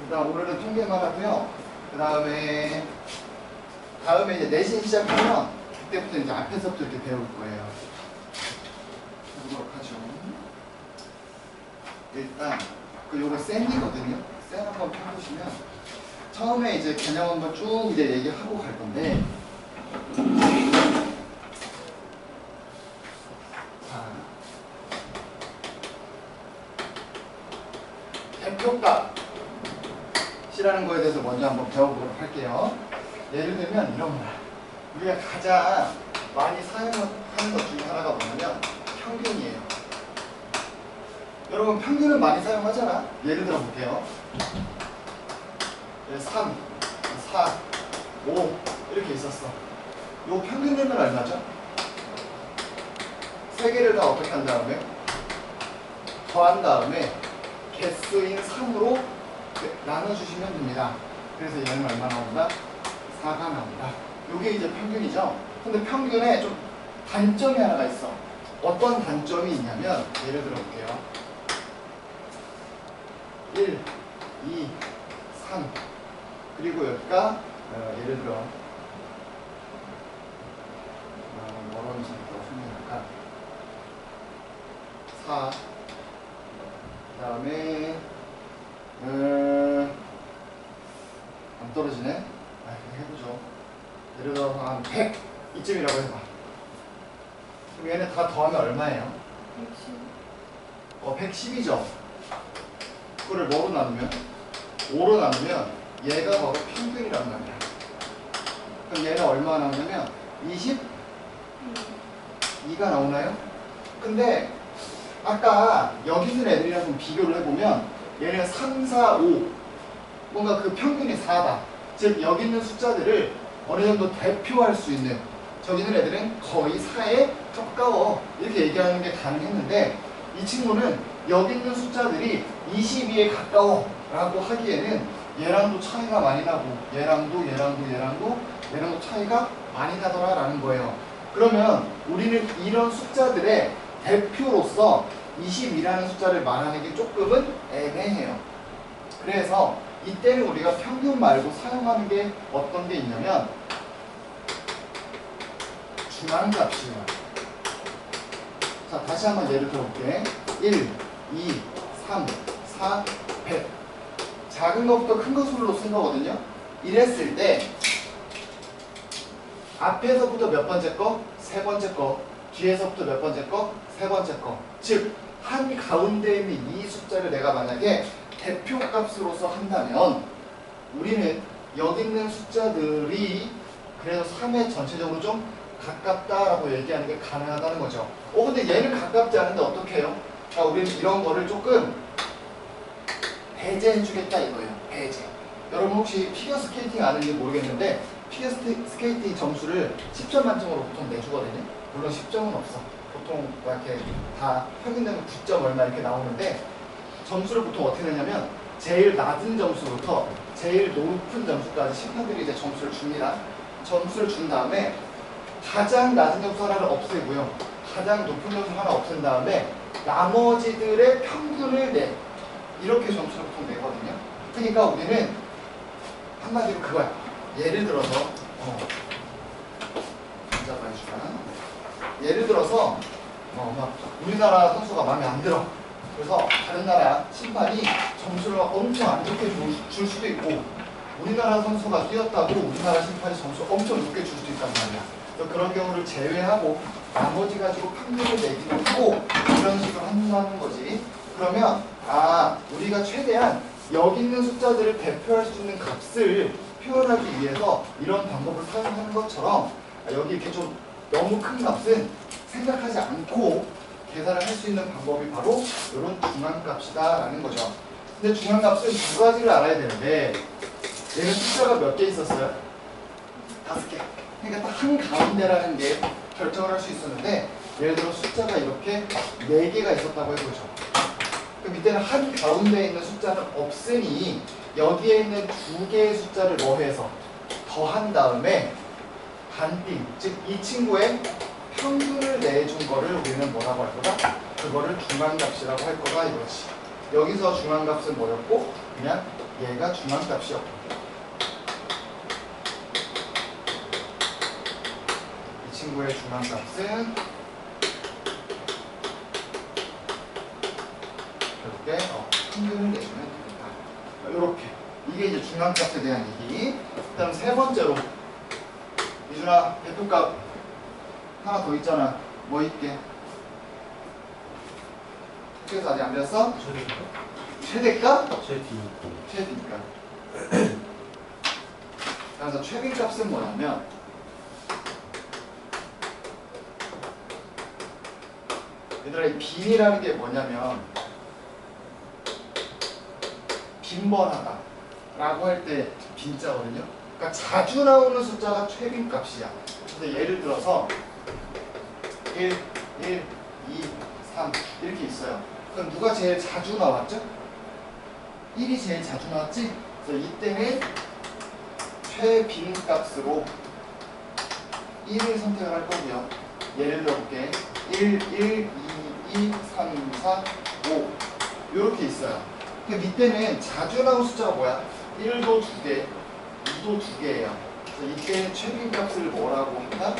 일단 오늘은 통계만 하고요. 다음에 이제 내신 시작하면 그때부터 이제 앞에서부터 이렇게 배울 거예요. 해보도록 하죠. 일단 요거 셈이거든요. 셈 한번 펴보시면 처음에 이제 개념 한번 쭉 이제 얘기하고 갈 건데. 대표값이라는 거에 대해서 먼저 한번 배워보도록 할게요. 예를 들면 이런 말. 우리가 가장 많이 사용하는 것 중에 하나가 뭐냐면 평균이에요. 여러분 평균은 많이 사용하잖아. 예를 들어 볼게요. 3, 4, 5 이렇게 있었어. 요 평균되면 얼마죠? 세 개를 다 어떻게 한 다음에 더한 다음에 개수인 3으로 나눠주시면 됩니다. 그래서 얘는 얼마 나온다? 4가 나온다. 이게 이제 평균이죠. 근데 평균에 좀 단점이 하나가 있어. 어떤 단점이 있냐면 예를 들어 볼게요. 1, 2, 3 그리고 여기가 예를 들어 뭐라고 설명할까? 4 그 다음에 안 떨어지네? 그냥 해보죠. 예를 들어 한 100 이쯤이라고 해봐. 그럼 얘네 다 더하면 얼마예요? 110. 110이죠. 그거를 뭐로 나누면? 5로 나누면 얘가 바로 평균이란 말이야. 그럼 얘는 얼마 나오냐면 22가 나오나요? 근데 아까 여기 있는 애들이랑 좀 비교를 해보면 얘는 3, 4, 5 뭔가 그 평균이 4다. 즉 여기 있는 숫자들을 어느 정도 대표할 수 있는 저기 있는 애들은 거의 4에 가까워 이렇게 얘기하는 게 가능했는데 이 친구는 여기 있는 숫자들이 22에 가까워 라고 하기에는 얘랑도 차이가 많이 나고 얘랑도 차이가 많이 나더라 라는 거예요. 그러면 우리는 이런 숫자들의 대표로서 22라는 숫자를 말하는 게 조금은 애매해요. 그래서 이때는 우리가 평균 말고 사용하는 게 어떤 게 있냐면 중앙값이에요. 자, 다시 한번 예를 들어볼게. 1, 2, 3, 4, 100 작은 것부터 큰 것으로 쓴 거거든요. 이랬을 때 앞에서부터 몇 번째 거? 세 번째 거. 뒤에서부터 몇 번째 거? 세 번째 거. 즉 한 가운데 있는 이 숫자를 내가 만약에 대표값으로서 한다면 우리는 여기 있는 숫자들이 그래서 3에 전체적으로 좀 가깝다라고 얘기하는 게 가능하다는 거죠. 근데 얘는 가깝지 않은데 어떻게 해요? 자, 우리는 이런 거를 조금 배제해주겠다 이거예요. 배제. 여러분 혹시 피겨 스케이팅 아는지 모르겠는데 피겨 스케이팅 점수를 10점 만점으로 보통 내주거든요. 물론 10점은 없어. 보통 이렇게 다 평균되면 9점 얼마 이렇게 나오는데 점수를 보통 어떻게 내냐면 제일 낮은 점수부터 제일 높은 점수까지 심판들이 이제 점수를 줍니다. 점수를 준 다음에 가장 낮은 점수 하나를 없애고요. 가장 높은 점수 하나 없앤 다음에 나머지들의 평균을 내. 이렇게 점수를 보통 내거든요. 그러니까 우리는 한마디로 그거야. 예를 들어서 예를 들어서 막 우리나라 선수가 마음에 안 들어. 그래서 다른 나라 심판이 점수를 엄청 안 좋게 줄 수도 있고 우리나라 선수가 뛰었다고 우리나라 심판이 점수 엄청 높게 줄 수도 있단 말이야. 그런 경우를 제외하고 나머지 가지고 평균을 내기는 하고 이런 식으로 한다는 거지. 그러면 우리가 최대한 여기 있는 숫자들을 대표할 수 있는 값을 표현하기 위해서 이런 방법을 사용하는 것처럼 여기 이렇게 좀 너무 큰 값은 생각하지 않고 계산을 할 수 있는 방법이 바로 이런 중앙값이다 라는 거죠. 근데 중앙값은 두 가지를 알아야 되는데 얘는 숫자가 몇 개 있었어요? 5개. 그러니까 딱 한 가운데라는 게 결정을 할 수 있었는데 예를 들어 숫자가 이렇게 4개가 있었다고 해보죠. 그럼 이때는 한 가운데에 있는 숫자는 없으니 여기에 있는 2개의 숫자를 뭐해서 더한 다음에 반띵, 즉 이 친구의 평균을 내준 거를 우리는 뭐라고 할 거다? 그거를 중앙값이라고 할 거다 이거지. 여기서 중앙값은 뭐였고 그냥 얘가 중앙값이었고 이 친구의 중앙값은 결국에 평균을 내주면 됩니다. 이렇게 이게 이제 중앙값에 대한 얘기. 그다음 세 번째로 이준아 대표값 하나 더 있잖아. 뭐 있게? 그래서 아직 안 배웠어? 최대값? 최빈값. 그래서 최빈값은 뭐냐면 얘들아 이 빈이라는 게 뭐냐면 빈번하다 라고 할 때 빈자거든요. 그러니까 자주 나오는 숫자가 최빈값이야. 그래서 예를 들어서 1, 1, 2, 3 이렇게 있어요. 그럼 누가 제일 자주 나왔죠? 1이 제일 자주 나왔지? 그래서 이때는 최빈값으로 1을 선택을 할 거고요. 예를 들어볼게. 1, 1, 2, 2, 3, 4, 5 이렇게 있어요. 그 밑에는 자주 나온 숫자가 뭐야? 1도 2개, 2도 2개예요. 그래서 이때 최빈값을 뭐라고 할까?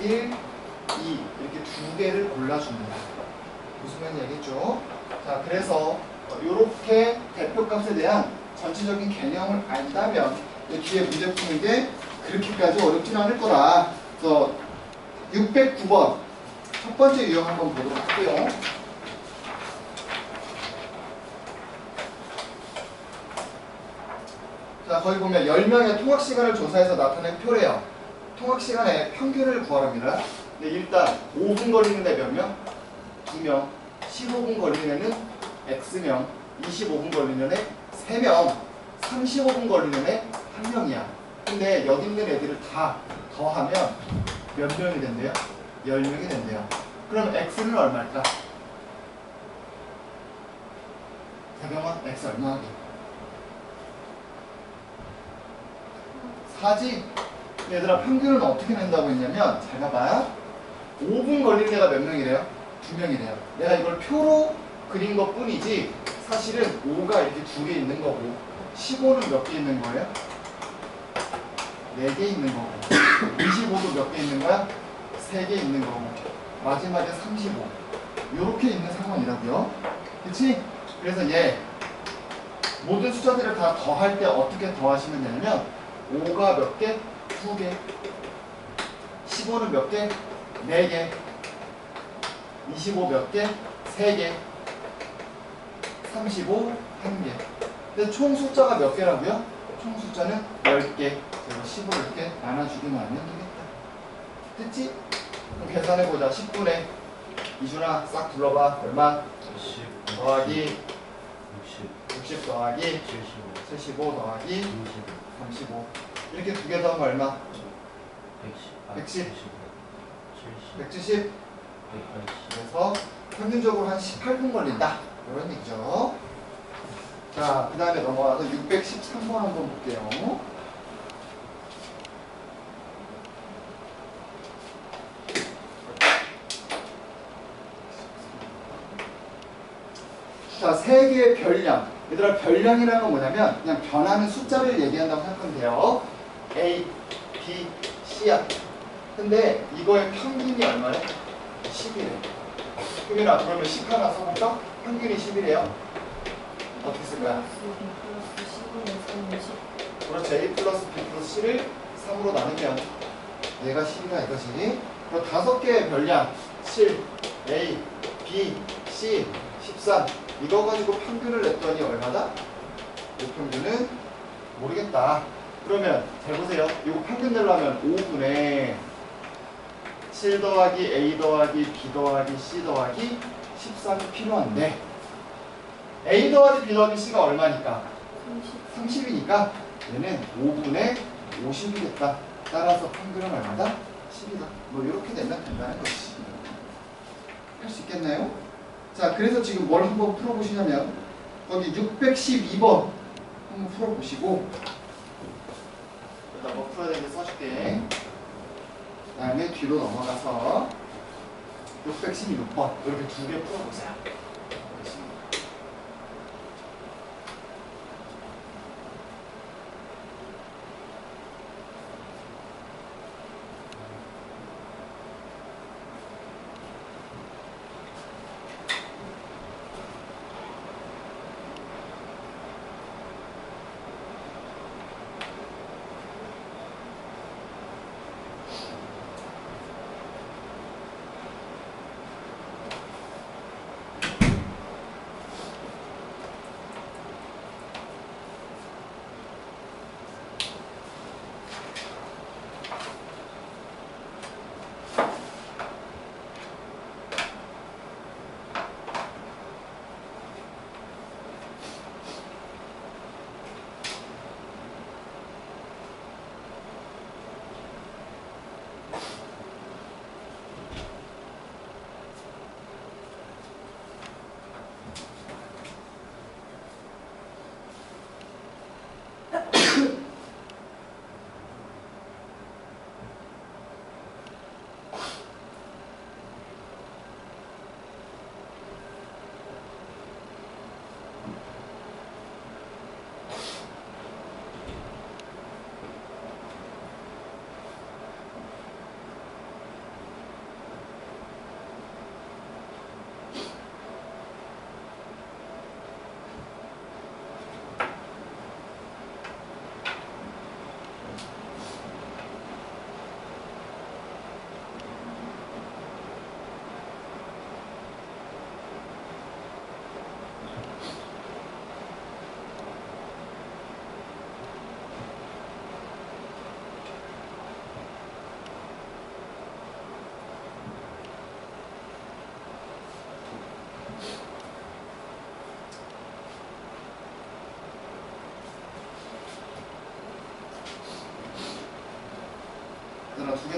1, 2 이렇게 2개를 골라줍니다. 무슨 말인지 알겠죠? 자, 그래서 이렇게 대표값에 대한 전체적인 개념을 안다면 뒤에 문제 푸는 게 그렇게까지 어렵진 않을 거다. 그래서 609번 첫 번째 유형 한번 보도록 할게요. 자, 거기 보면 10명의 통학시간을 조사해서 나타낸 표래요. 통학시간의 평균을 구하랍니다. 근데 일단 5분 걸리는데 몇 명? 2명. 15분 걸리는 애는 X명. 25분 걸리는 애 3명. 35분 걸리는 애 1명이야. 근데 여기 있는 애들을 다 더하면 몇 명이 된대요? 10명이 된대요. 그럼 X는 얼마일까? 대병원 X 얼마 하기? 4지? 얘들아 평균은 어떻게 낸다고 했냐면 잘 봐봐. 5분 걸린 애가 몇 명이래요? 2명이래요. 내가 이걸 표로 그린 것 뿐이지 사실은 5가 이렇게 2개 있는 거고 15는 몇 개 있는 거예요? 4개 있는 거고 25도 몇 개 있는 거야? 3개 있는 거고 마지막에 35 이렇게 있는 상황이라고요. 그치? 그래서 얘 모든 숫자들을 다 더할 때 어떻게 더하시면 되냐면 5가 몇 개? 2개. 15는 몇 개? 4개. 25 몇 개? 3개. 35 1개. 근데 총 숫자가 몇 개라고요? 총 숫자는 10개. 그래서 10을 이렇게 나눠주기만 하면 되겠다. 됐지? 그럼 계산해보자. 10분에 이준아 싹 불러봐. 얼마? 70 더하기 60 60 더하기 75 더하기 35 이렇게 두 개 더하면 얼마? 110 170 그래서 평균적으로 한 18분 걸린다 이런 얘기죠. 자, 그 다음에 넘어가서 613번 한번 볼게요. 자, 세 개의 별량. 얘들아, 별량이라는 건 뭐냐면 그냥 변하는 숫자를 얘기한다고 생각하면 돼요. A, B, C야. 근데 이거의 평균이 얼마래? 10이래. 효민아, 그러면 10 하나 써볼까? 평균이 10이래요. 어떻게 쓸 거야? 그렇죠. A 플러스 B 플러스 C를 3으로 나누면 얘가 10이다 이것이. 그럼 5개의 별량 7, A, B, C, 13 이거 가지고 평균을 냈더니 얼마다? 이 평균은 모르겠다. 그러면 잘 보세요. 이거 평균 내려면 5분에 7 더하기 A 더하기 B 더하기 C 더하기 13이 필요한데 A 더하기 B 더하기 C가 얼마니까? 30이니까 얘는 5분의 50이겠다. 따라서 평균은 얼마다? 10이다. 뭐 이렇게 되면 된다는 것이. 할 수 있겠나요? 자, 그래서 지금 뭘 한번 풀어보시냐면 거기 612번 한번 풀어보시고 일단 뭐 풀어야 되는지 써줄게. 그 다음에 뒤로 넘어가서 616번 이렇게 두 개 풀어보세요.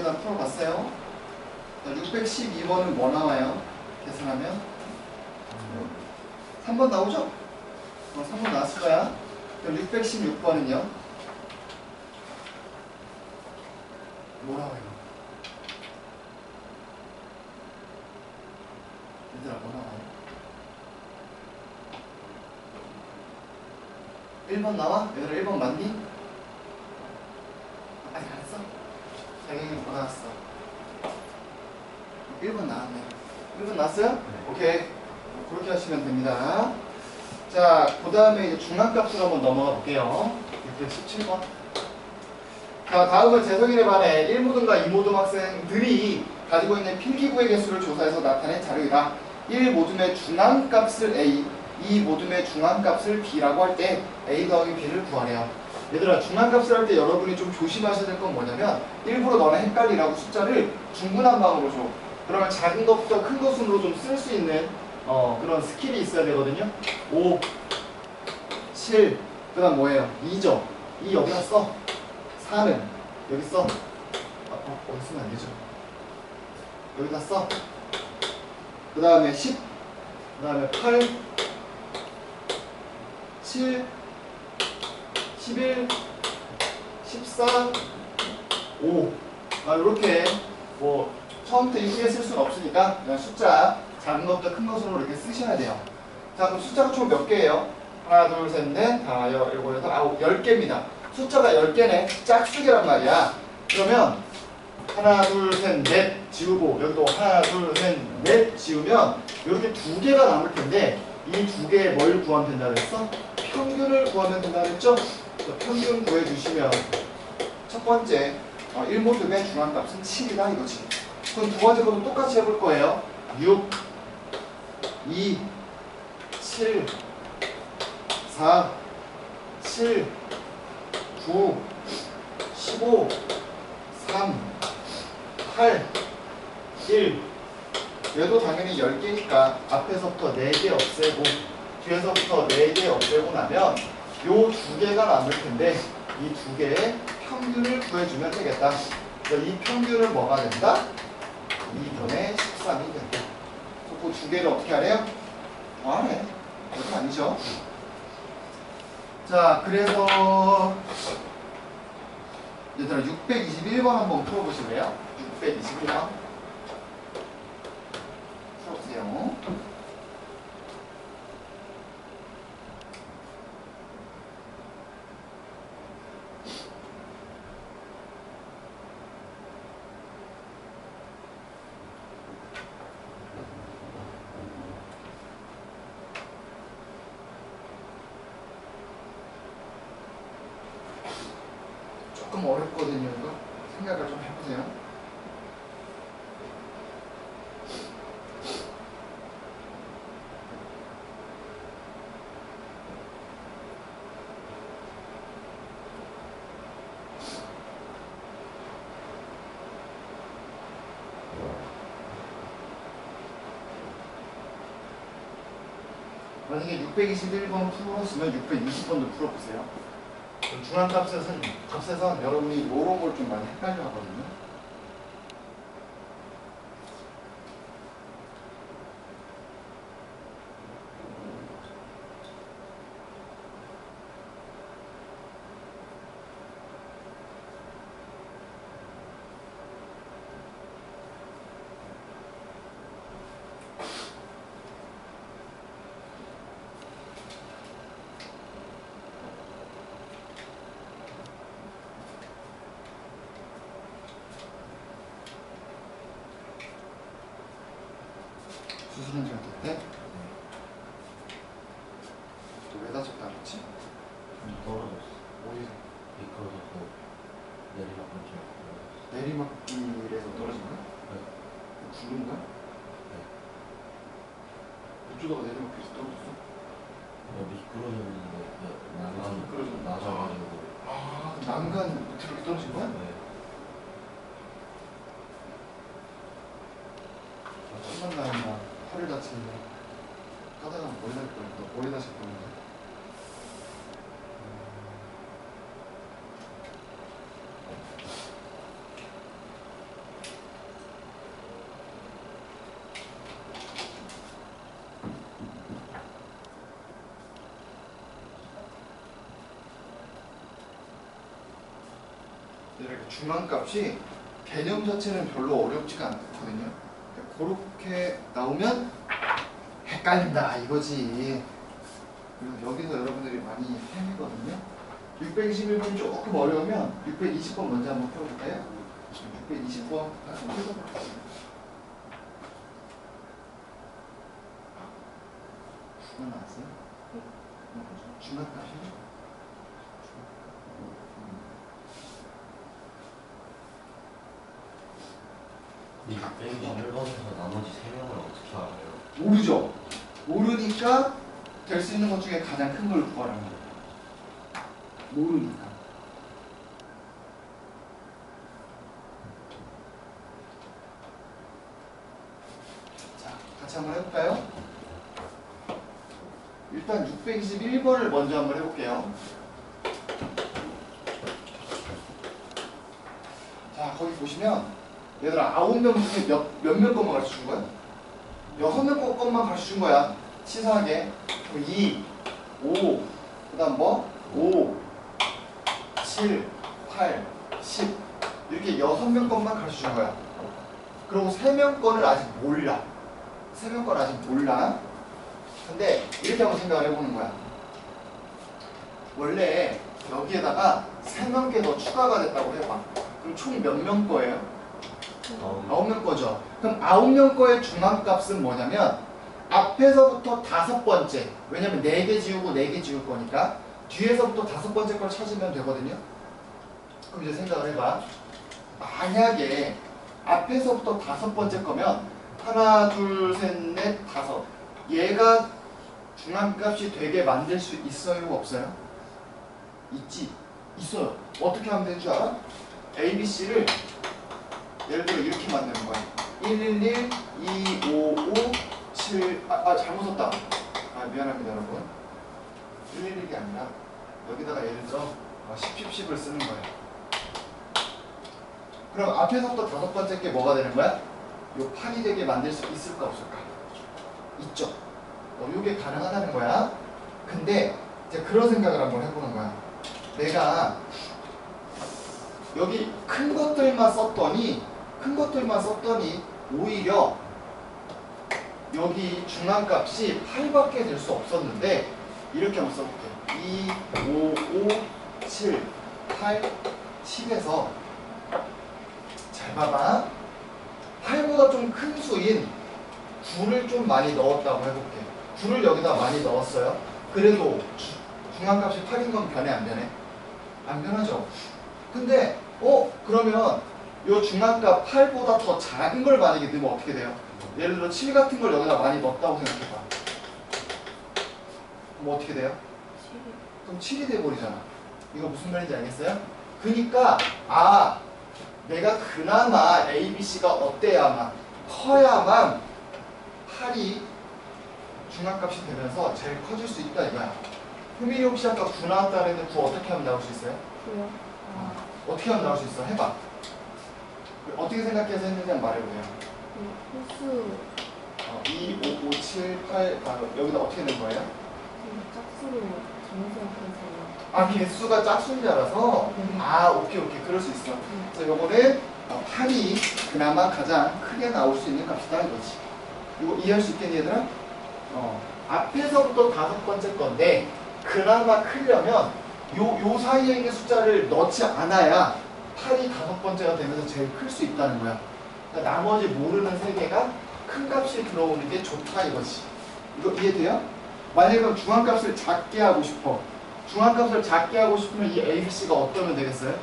일단 풀어봤어요. 612번은 뭐 나와요? 계산하면 3번 나오죠? 3번 나왔을 거야. 그럼 616번은요? 뭐 나와요? 얘들아 뭐 나와요? 1번 나와? 얘들아 1번 맞니? 아직 안 했어? 당연히 뭐 나왔어? 1번 나왔네. 1번 나왔어요? 오케이. 그렇게 하시면 됩니다. 자, 그 다음에 이제 중앙값으로 한번 넘어가 볼게요. 617번. 자, 다음은 재성인의 반에 1모듬과 2모듬 학생들이 가지고 있는 필기구의 개수를 조사해서 나타낸 자료이다. 1모듬의 중앙값을 A, 2모듬의 중앙값을 B라고 할 때 A 더하기 B를 구하래요. 얘들아, 중앙값을 할 때 여러분이 좀 조심하셔야 될 건 뭐냐면 일부러 너네 헷갈리라고 숫자를 중구난방으로 줘. 그러면 작은 것부터 큰 것으로 좀 쓸 수 있는 그런 스킬이 있어야 되거든요. 5, 7, 그 다음 뭐예요? 2죠. 2 여기다 써. 4는 여기 써. 어디 쓰면 안 되죠. 여기다 써. 그 다음에 10, 그 다음에 8, 7, 11, 14, 5. 이렇게 뭐 처음부터 이쁘게 쓸 수는 없으니까 그냥 숫자 작은 것부터 큰 것으로 이렇게 쓰셔야 돼요. 자, 그럼 숫자가 총 몇 개예요? 하나, 둘, 셋, 넷, 다, 일곱, 여덟, 아홉, 10개입니다. 숫자가 10개네. 짝수개란 말이야. 그러면 하나, 둘, 셋, 넷 지우고 여기도 하나, 둘, 셋, 넷 지우면 이렇게 2개가 남을 텐데 이 2개에 뭘 구하면 된다 그랬어? 평균을 구하면 된다 그랬죠? 평균 구해주시면 첫 번째 1모듬의 중앙값은 7이다 이거지. 그럼 두 번째 것도 똑같이 해볼 거예요. 6, 2, 7, 4, 7, 9, 15, 3, 8, 1. 얘도 당연히 10개니까 앞에서부터 4개 없애고 뒤에서부터 4개 없애고 나면 요 2개가 남을 텐데 이 2개의 평균을 구해주면 되겠다. 그래서 이 평균은 뭐가 된다? 2분의 13이 된다. 그 2개를 어떻게 하래요? 안 해. 그건 아니죠. 자, 그래서 얘들아 621번 한번 풀어보실래요? 621번 풀어보세요. 조금 어렵거든요. 이거 생각을 좀 해보세요. 만약에 621번 풀었으면 620번도 풀어보세요. 중앙값에선 여러분이 이런 걸 좀 많이 헷갈려 하거든요. 수술은 잘 됐대? 또 왜 다쳤다 그랬지? 떨어졌어. 어디서? 미끄러져서 내리막길 좀 떨어졌어. 내리막길에서 떨어진 거야? 네. 죽은 거야? 네. 어쩌다가 내리막길에서 떨어졌어? 미끄러졌는데 난간 미끄러졌는데. 낮아가지고. 아, 난간 밑으로 이렇게 떨어진 거야? 네. 심한 나이나 허리 다치는데 하다가 머리 날 뻔했다. 머리 다칠 뻔했네. 이렇게 중앙값이 개념 자체는 별로 어렵지가 않거든요. 그렇게 나오면 헷갈린다 이거지. 그래서 여기서 여러분들이 많이 헤매거든요. 621번 조금 어려우면 620번 먼저 한번 풀어볼까요? 620번 한번 풀어볼게요. 중간 나왔어요? 중간값이요? 이 621번에서 나머지 3명을 어떻게 알아요? 모르죠. 모르니까 될 수 있는 것 중에 가장 큰 걸 구하라는 거예요. 모르니까. 자, 같이 한번 해볼까요? 일단 621번을 먼저 한번 해볼게요. 자, 거기 보시면 얘들아 9명 중에 몇 명 것만 가르쳐 준 거야? 6명 것만 가르쳐 준 거야. 치사하게. 2, 5, 그 다음 뭐? 5, 7, 8, 10 이렇게 6명 것만 가르쳐 준 거야. 그리고 3명 거는 아직 몰라. 3명 거는 아직 몰라. 근데 이렇게 한번 생각을 해보는 거야. 원래 여기에다가 3명 개 더 추가가 됐다고 해봐. 그럼 총 몇 명 거예요? 9명 거죠. 그럼 9명 거의 중앙값은 뭐냐면 앞에서부터 5번째, 왜냐면 4개 지우고 4개 지울 거니까 뒤에서부터 5번째 걸 찾으면 되거든요. 그럼 이제 생각을 해봐. 만약에 앞에서부터 5번째 거면 하나, 둘, 셋, 넷, 5 얘가 중앙값이 되게 만들 수 있어요? 없어요? 있지? 있어요. 어떻게 하면 되는 줄 알아? A, B, C를 예를 들어 이렇게 만드는 거야. 111, 255, 7 잘못 썼다. 미안합니다 여러분. 111이 아니라 여기다가 예를 들어 10을 쓰는 거야. 그럼 앞에서부터 5번째 게 뭐가 되는 거야? 요 8이 되게 만들 수 있을까 없을까? 있죠. 요게 가능하다는 거야. 근데 이제 그런 생각을 한번 해보는 거야. 내가 여기 큰 것들만 썼더니 오히려 여기 중앙값이 8밖에 될 수 없었는데 이렇게 한번 써볼게. 2, 5, 5, 7, 8, 10에서 잘 봐봐. 8보다 좀 큰 수인 9를 좀 많이 넣었다고 해볼게. 9를 여기다 많이 넣었어요. 그래도 중앙값이 8인 건 변해 안 변해? 안 변하죠. 근데 그러면 요 중앙값 8보다 더 작은 걸 만약에 넣으면 어떻게 돼요? 예를 들어 7 같은 걸 여기다 많이 넣었다고 생각해봐. 그럼 어떻게 돼요? 7이. 그럼 7이 돼버리잖아. 이거 무슨 말인지 알겠어요? 그니까 내가 그나마 A, B, C가 어때야만 커야만 8이 중앙값이 되면서 제일 커질 수 있다 이거야. 효민이 혹시 아까 9 나왔다 그랬는데 9 어떻게 하면 나올 수 있어요? 9요? 어떻게 하면 나올 수 있어? 해봐. 어떻게 생각해서 했는지 한번 말해보세요. 홀수 2, 5, 5, 7, 8 여기다 어떻게 낸 거예요? 짝수로 잘못 생각해서. 개수가 짝수인 줄 알아서? 오케이 그럴 수 있어. 그래서 요거는 8이 그나마 가장 크게 나올 수 있는 값이다 이거지. 이거 이해할 수 있겠니 얘들아? 앞에서부터 5번째 건데 그나마 크려면 요 사이에 있는 숫자를 넣지 않아야 8이 5번째가 되면서 제일 클 수 있다는 거야. 그러니까 나머지 모르는 3개가 큰 값이 들어오는 게 좋다 이거지. 이거 이해돼요? 만약에 그럼 중앙값을 작게 하고 싶어. 중앙값을 작게 하고 싶으면 이 A, B, C가 어떠면 되겠어요?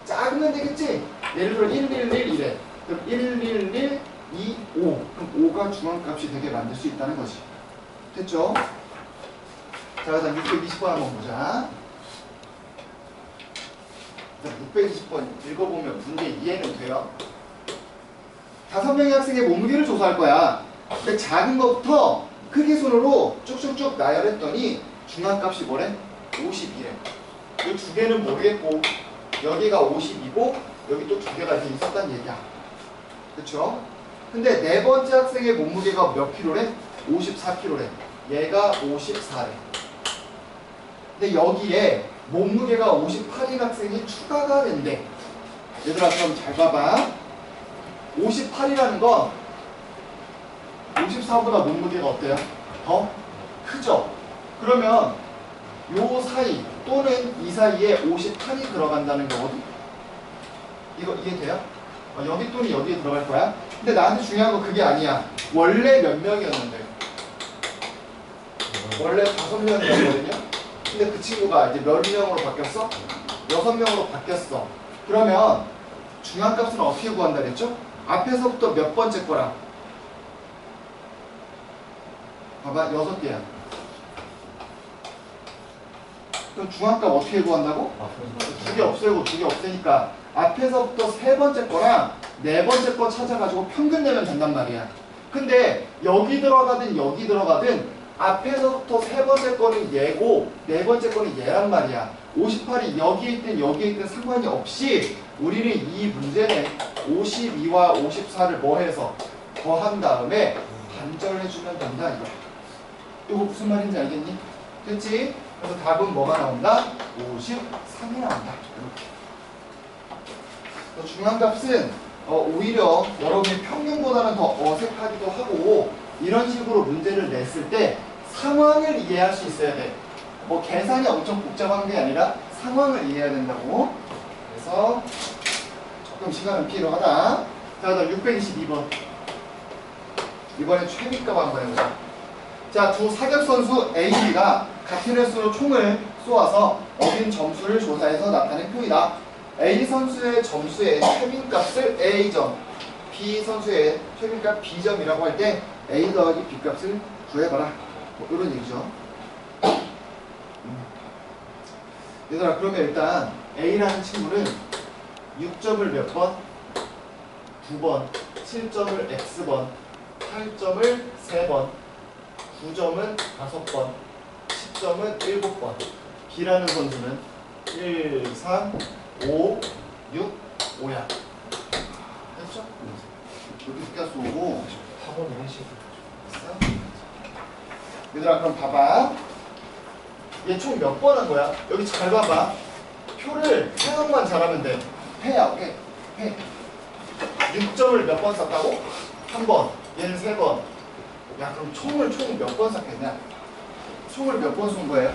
작으면 되겠지? 예를 들어 111 이래. 그럼 111, 2, 5. 그럼 5가 중앙값이 되게 만들 수 있다는 거지. 됐죠? 자, 그다음 620번 한번 보자. 620번 읽어보면 문제 이해는 돼요. 5명의 학생의 몸무게를 조사할 거야. 근데 작은 것부터 크기 순으로 쭉쭉쭉 나열했더니 중앙값이 뭐래? 52래. 이 두 개는 모르겠고 여기가 52고 여기 또 두 개가 이렇게 있었다는 얘기야. 그쵸? 근데 네 번째 학생의 몸무게가 몇 킬로래? 54킬로래. 얘가 54래. 근데 여기에 몸무게가 58인 학생이 추가가 된대. 얘들아 그럼 잘 봐봐. 58이라는 건 54보다 몸무게가 어때요? 더 크죠? 그러면 요 사이 또는 이 사이에 58이 들어간다는 거거든? 이거 이해돼요? 여기 또는 여기에 들어갈 거야. 근데 나한테 중요한 건 그게 아니야. 원래 몇 명이었는데? 원래 5명이었거든요? 근데 그 친구가 이제 몇 명으로 바뀌었어? 6명으로 바뀌었어. 그러면 중앙값은 어떻게 구한다 그랬죠? 앞에서부터 몇 번째 거랑? 봐봐, 6개야. 그럼 중앙값 어떻게 구한다고? 아, 2개 없애고 2개 없애니까 앞에서부터 3번째 거랑 4번째 거 찾아가지고 평균 내면 된단 말이야. 근데 여기 들어가든 여기 들어가든 앞에서부터 3번째 거는 얘고 4번째 거는 얘란 말이야. 58이 여기에 있든 여기에 있든 상관이 없이 우리는 이 문제는 52와 54를 뭐 해서 더한 다음에 반절해주면 된다 이거야. 이거 무슨 말인지 알겠니? 그치? 그래서 답은 뭐가 나온다? 53이 나온다. 이렇게. 중앙값은 오히려 여러분이 평균보다는 더 어색하기도 하고 이런 식으로 문제를 냈을 때 상황을 이해할 수 있어야 돼. 뭐 계산이 엄청 복잡한 게 아니라 상황을 이해해야 된다고. 그래서 조금 시간은 필요하다. 자, 그다음 622번. 이번에 최비값 한번 해보자. 자, 두 사격 선수 A, B가 같은 횟수로 총을 쏘아서 얻은 점수를 조사해서 나타낸 표이다. A 선수의 점수의 최민값을 A점, B 선수의 최민값 B점이라고 할 때 A 더하기 B값을 구해봐라. 뭐 이런 얘기죠. 얘들아 그러면 일단 A라는 친구는 6점을 몇 번? 2번, 7점을 X번, 8점을 3번, 9점은 5번, 10점은 7번. B라는 선수는 1, 3, 5, 6, 5야. 됐죠? 이렇게 숫자 쏘고 학원 회식. 됐어? 얘들아 그럼 봐봐. 얘 총 몇 번 한 거야? 여기 잘 봐봐. 표를 생각만 잘하면 돼. 해야 오케이. 해. 6점을 몇 번 쐈다고? 한 번. 얘는 3번. 야 그럼 총을 몇 번 쐈겠냐? 총을 몇 번 쏜 거예요?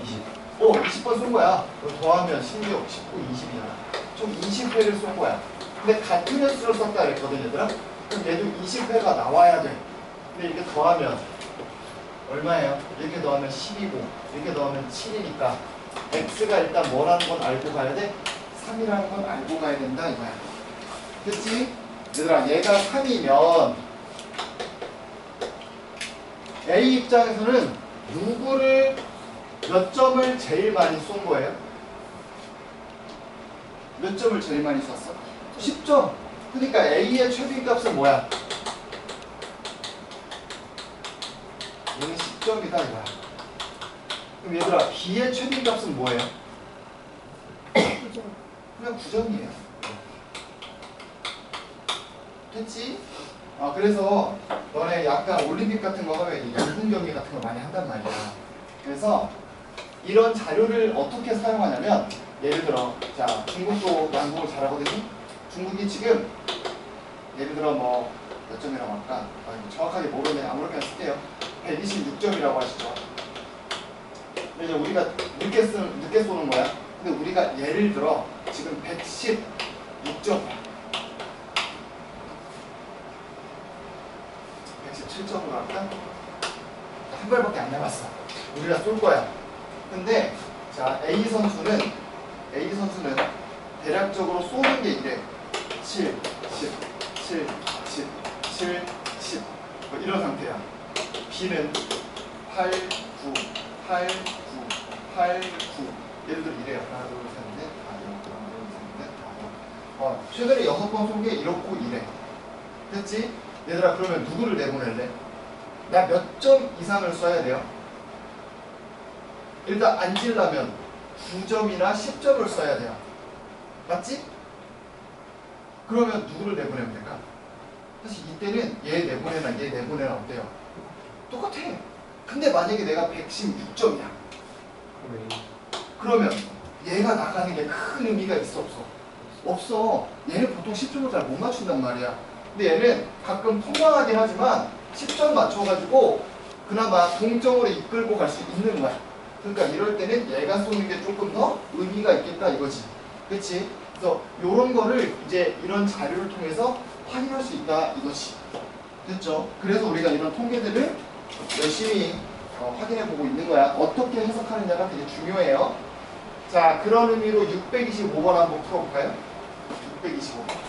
20. 20번 쏜 거야. 그럼 더하면 16, 19, 20이잖아. 총 20회를 쏜 거야. 근데 같은 횟수를 썼다 그랬거든 얘들아? 그럼 얘도 20회가 나와야 돼. 근데 이렇게 더하면 얼마예요? 이렇게 더하면 10이고 이렇게 더하면 7이니까 x가 일단 뭐라는 건 알고 가야 돼? 3이라는 건 알고 가야 된다 이거야. 그치? 얘들아 얘가 3이면 A 입장에서는 누구를 몇 점을 제일 많이 쏜 거예요? 몇 점을 제일 많이 쐈어? 10점. 그러니까 A의 최빈값은 뭐야? 얘는 10점이다 이거야. 그럼 얘들아 B의 최빈값은 뭐예요? 9점. 그냥 9점이에요. 됐지? 그래서 너네 약간 올림픽 같은 거 하면 양궁 경기 같은 거 많이 한단 말이야. 그래서 이런 자료를 어떻게 사용하냐면 예를 들어 자 중국도 양궁을 잘하거든요. 중국이 지금 예를 들어 뭐 몇 점이라고 할까? 정확하게 모르면 아무렇게나 쓸게요. 126점이라고 하시죠. 근데 이제 우리가 늦게 쏘는 거야. 근데 우리가 예를 들어 지금 116점이야. 117점으로 할까? 한 발밖에 안 남았어. 우리가 쏠 거야. 근데 자 A 선수는 대략적으로 쏘는 게 이래. 7, 10, 7, 10, 7, 10 뭐 이런 상태야. B는 8, 9, 8, 9, 8, 9 예를 들어 이래요. 하나, 둘, 셋, 넷, 하나, 둘, 셋, 넷, 최근에 6번 쏜 게 이렇고 이래. 됐지? 얘들아 그러면 누구를 내보낼래? 나 몇 점 이상을 써야 돼요? 일단 앉으려면 9점이나 10점을 써야 돼요. 맞지? 그러면 누구를 내보내면 될까? 사실 이때는 얘 내보내나 얘 내보내나 어때요? 똑같아. 근데 만약에 내가 116점이야. 그러면 얘가 나가는 게 큰 의미가 있어 없어? 없어. 얘는 보통 10점을 잘 못 맞춘단 말이야. 근데 얘는 가끔 통과하긴 하지만 10점 맞춰가지고 그나마 동점으로 이끌고 갈 수 있는 거야. 그러니까 이럴 때는 얘가 쏘는 게 조금 더 의미가 있겠다 이거지. 그치? 그래서 이런 거를 이제 이런 자료를 통해서 확인할 수 있다 이거지. 됐죠? 그래서 우리가 이런 통계들을 열심히 확인해보고 있는 거야. 어떻게 해석하느냐가 되게 중요해요. 자, 그런 의미로 625번 한번 풀어볼까요? 625번.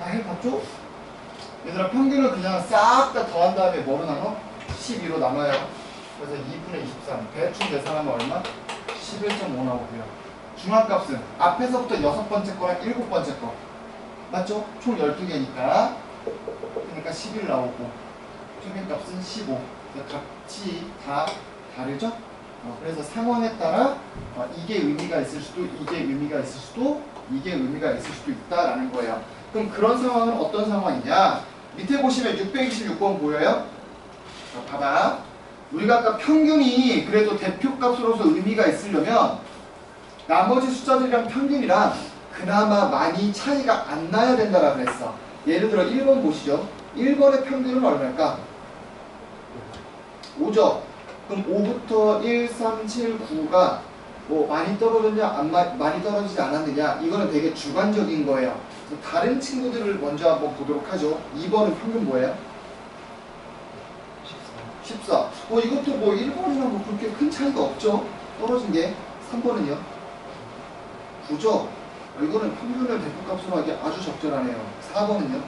해봤죠? 얘들아 평균을 그냥 싹 다 더한 다음에 뭐로 나눠? 12로 나눠요. 그래서 2분의 23 대충 계산하면 얼마? 11.5 나오고요. 중앙값은 앞에서부터 6번째 거랑 7번째 거 맞죠? 총 12개니까 그러니까 11 나오고 평균값은 15 값이 다 다르죠? 그래서 상황에 따라 이게 의미가 있을 수도 이게 의미가 있을 수도 이게 의미가 있을 수도 있다라는 거예요. 그럼 그런 상황은 어떤 상황이냐? 밑에 보시면 626번 보여요? 자, 봐봐. 우리가 아까 평균이 그래도 대표값으로서 의미가 있으려면 나머지 숫자들이랑 평균이랑 그나마 많이 차이가 안 나야 된다라고 그랬어. 예를 들어 1번 보시죠. 1번의 평균은 얼마일까? 5죠. 그럼 5부터 1, 3, 7, 9가 뭐 많이 떨어졌냐 많이 떨어지지 않았느냐 이거는 되게 주관적인 거예요. 그래서 다른 친구들을 먼저 한번 보도록 하죠. 2번은 평균 뭐예요? 14. 이것도 뭐 1번이랑 뭐 그렇게 큰 차이가 없죠. 떨어진 게 3번은요? 9죠. 이거는 평균을 대표값으로 하기 아주 적절하네요. 4번은요?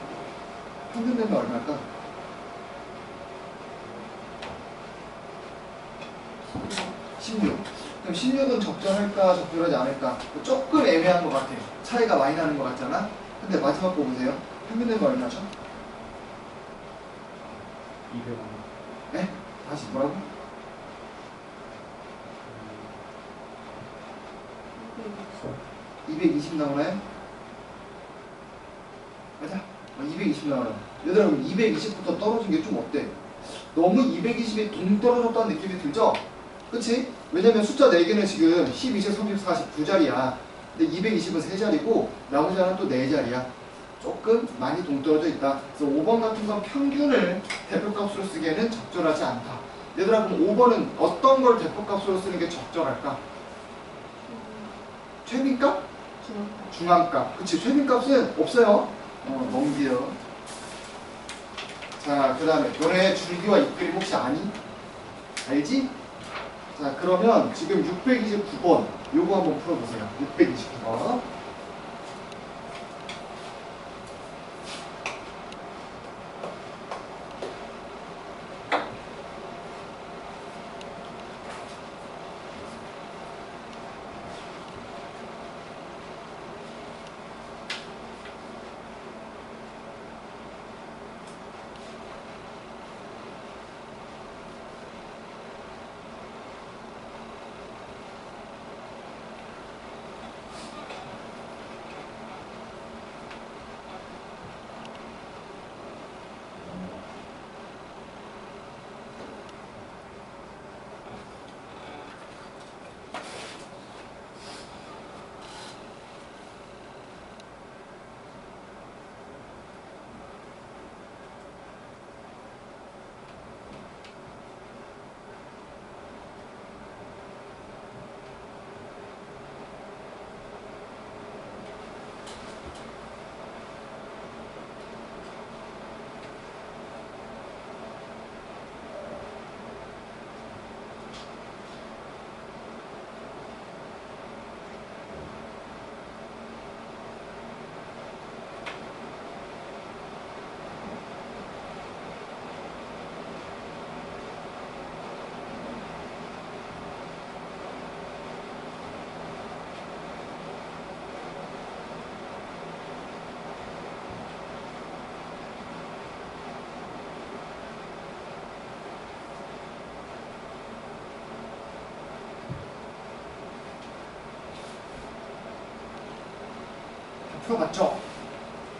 평균 되면 얼마일까? 16. 그럼 16은 적절할까 적절하지 않을까? 조금 애매한 것 같아요. 차이가 많이 나는 것 같잖아. 근데 마지막 거 보세요. 평균 되면 얼마죠? 200원. 네? 다시 뭐라고? 220 나오나요? 맞아. 220 나와요. 얘들아, 220부터 떨어진 게 좀 어때? 너무 220이 동 떨어졌다는 느낌이 들죠? 그치? 왜냐면 숫자 4개는 지금 12, 30, 40 두 자리야. 근데 220은 세 자리고 나머지 하나는 또 네 자리야. 조금 많이 동떨어져 있다. 그래서 5번 같은 건 평균을 대표값으로 쓰기에는 적절하지 않다. 얘들아, 그럼 5번은 어떤 걸 대표값으로 쓰는 게 적절할까? 최빈값? 중앙값. 그치, 최빈값은 없어요. 넘겨. 자, 그 다음에 너네 줄기와 잎그림 혹시 아니? 알지? 자, 그러면 지금 629번 요거 한번 풀어보세요. 629번. 풀어봤죠?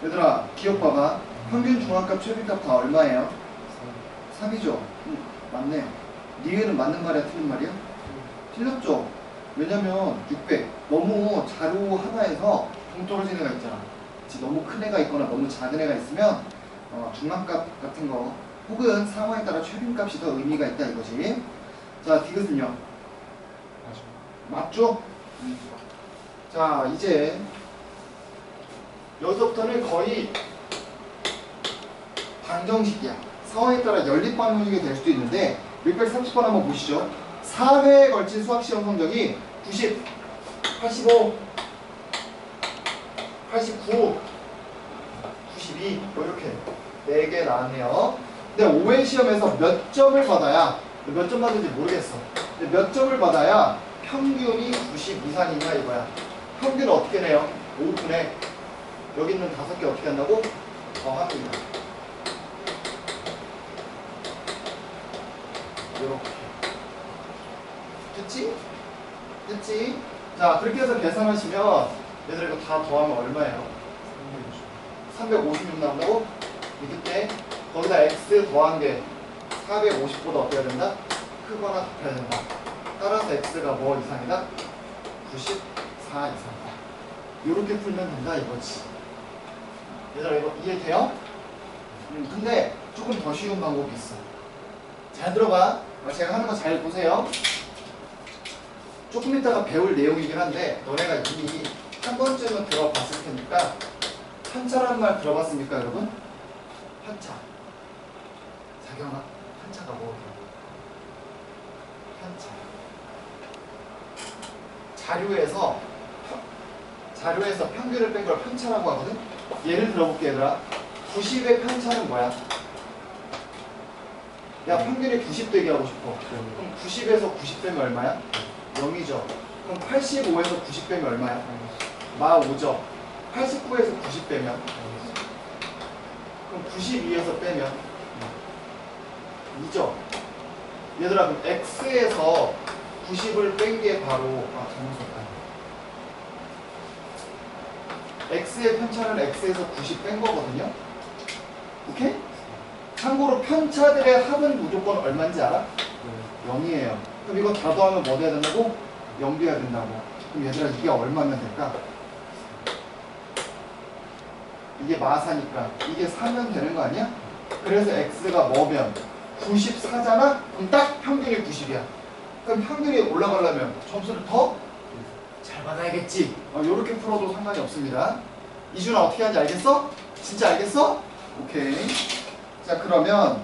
얘들아, 기억 봐봐. 평균 중앙값, 최빈값 다 얼마예요? 3이죠? 맞네. 니은은 맞는 말이야, 틀린 말이야? 틀렸죠? 왜냐면 600 너무 자료 하나에서 동떨어진 애가 있잖아. 그치? 너무 큰 애가 있거나 너무 작은 애가 있으면 중앙값 같은 거 혹은 상황에 따라 최빈값이 더 의미가 있다 이거지. 자, 디귿은요? 맞죠? 자, 이제 여기서부터는 거의 방정식이야. 상황에 따라 연립 방정식이 될 수도 있는데 630번 한번 보시죠. 4회에 걸친 수학시험 성적이 90, 85, 89, 92 이렇게 4개 나왔네요. 근데 5회 시험에서 몇 점을 받아야, 몇 점 받는지 모르겠어. 근데 몇 점을 받아야 평균이 90 이상이냐 이거야. 평균은 어떻게 내요? 5분의 여기 있는 5개 어떻게 한다고? 더합니다. 이렇게. 됐지? 됐지? 자, 그렇게 해서 계산하시면 얘들아 이거 다 더하면 얼마예요? 356 나온다고? 그때 거기다 x 더한 게 450보다 어떻게 해야 된다? 크거나 같아야 된다. 따라서 x가 뭐 이상이다? 94 이상이다. 이렇게 풀면 된다 이거지. 얘들아 이거 이해돼요? 근데 조금 더 쉬운 방법이 있어. 잘 들어봐. 제가 하는 거 잘 보세요. 조금 이따가 배울 내용이긴 한데 너네가 이미 한 번쯤은 들어봤을 테니까 한차란 말 들어봤습니까 여러분? 한차. 자경아, 한차가 뭐예요? 한차. 자료에서 평균을 뺀 걸 편차라고 하거든? 예를 들어볼게 얘들아. 90의 편차는 뭐야? 야, 평균이 90 되게 하고 싶어. 그럼 90에서 90 빼면 얼마야? 0이죠. 그럼 85에서 90 빼면 얼마야? 마 5죠. 89에서 90 빼면? 그럼 92에서 빼면? 2죠. 얘들아 그럼 x에서 90을 뺀 게 바로 잘못 썼다. x의 편차는 x에서 90 뺀 거거든요. 오케이? 참고로 편차들의 합은 무조건 얼마인지 알아? 0이에요. 그럼 이거 다 더하면 뭐 돼야 된다고? 0 돼야 된다고. 그럼 얘들아 이게 얼마면 될까? 이게 마사니까 이게 4면 되는 거 아니야? 그래서 x가 뭐면 94잖아? 그럼 딱 평균이 90이야. 그럼 평균이 올라가려면 점수를 더 잘 받아야겠지. 요렇게 풀어도 상관이 없습니다. 이준아 어떻게 하는지 알겠어? 진짜 알겠어? 오케이. 자 그러면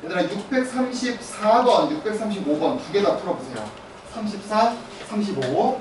얘들아 634번, 635번 두 개 다 풀어보세요. 34, 35.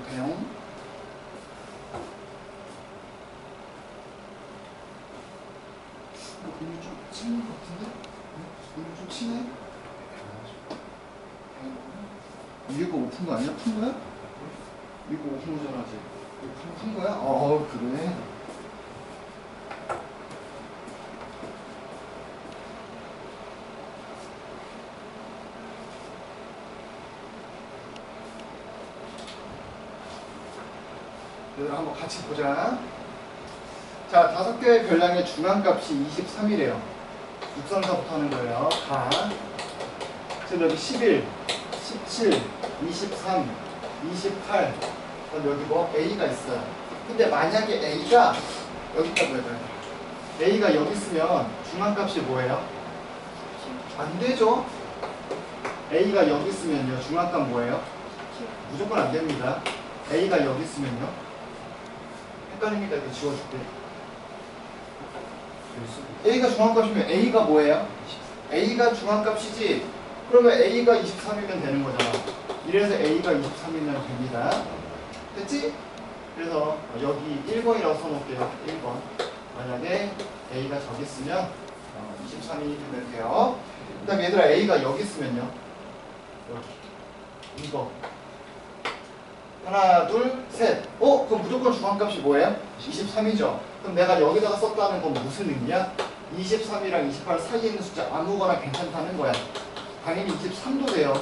배용. 오늘 좀 치는 것 같은데? 오늘 좀 치네? 이거 오픈 거 아니야? 푼 거야? 이거 오픈 거잖아지. 이거 푼 거야? 그래. 얘들아 한번 같이 보자. 자, 5개의 별량의 중앙값이 23이래요. 육선서부터 하는 거예요. 다. 지금 여기 11, 17, 23, 28. 그럼 여기 뭐 A가 있어요. 근데 만약에 A가 여기까지 해봐요. A가 여기 있으면 중앙값이 뭐예요? 안 되죠? A가 여기 있으면요. 중앙값 뭐예요? 무조건 안 됩니다. A가 여기 있으면요. 헷갈립니다. 이렇게 지워줄게. A가 중앙값이면 A가 뭐예요? A가 중앙값이지. 그러면 A가 23이면 되는 거잖아. 이래서 A가 23이면 됩니다. 됐지? 그래서 여기 1번이라고 써놓을게요. 1번. 만약에 A가 저기 있으면 23이 되면 돼요. 그 다음에 얘들아 A가 여기 있으면요. 여기. 이거. 하나, 둘, 셋. 그럼 무조건 중앙값이 뭐예요? 23이죠. 그럼 내가 여기다가 썼다는 건 무슨 의미야? 23이랑 28 사이에 있는 숫자 아무거나 괜찮다는 거야. 당연히 23도 돼요.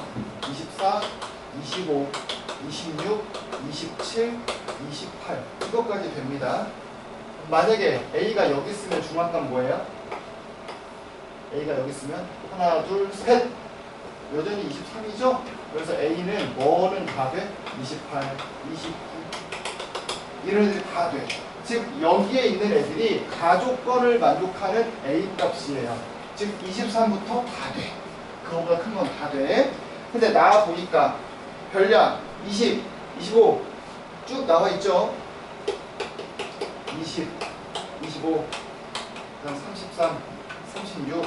24, 25, 26, 27, 28 이것까지 됩니다. 만약에 A가 여기 있으면 중앙값 뭐예요? A가 여기 있으면 하나, 둘, 셋. 여전히 23이죠? 그래서 A는 뭐는 다 돼? 28, 29 이런 애들이 다 돼. 즉 여기에 있는 애들이 가족권을 만족하는 A 값이에요. 즉 23부터 다 돼. 그거보다 큰 건 다 돼. 근데 나와 보니까 별량 20, 25 쭉 나와 있죠. 20, 25, 그다음 33, 36,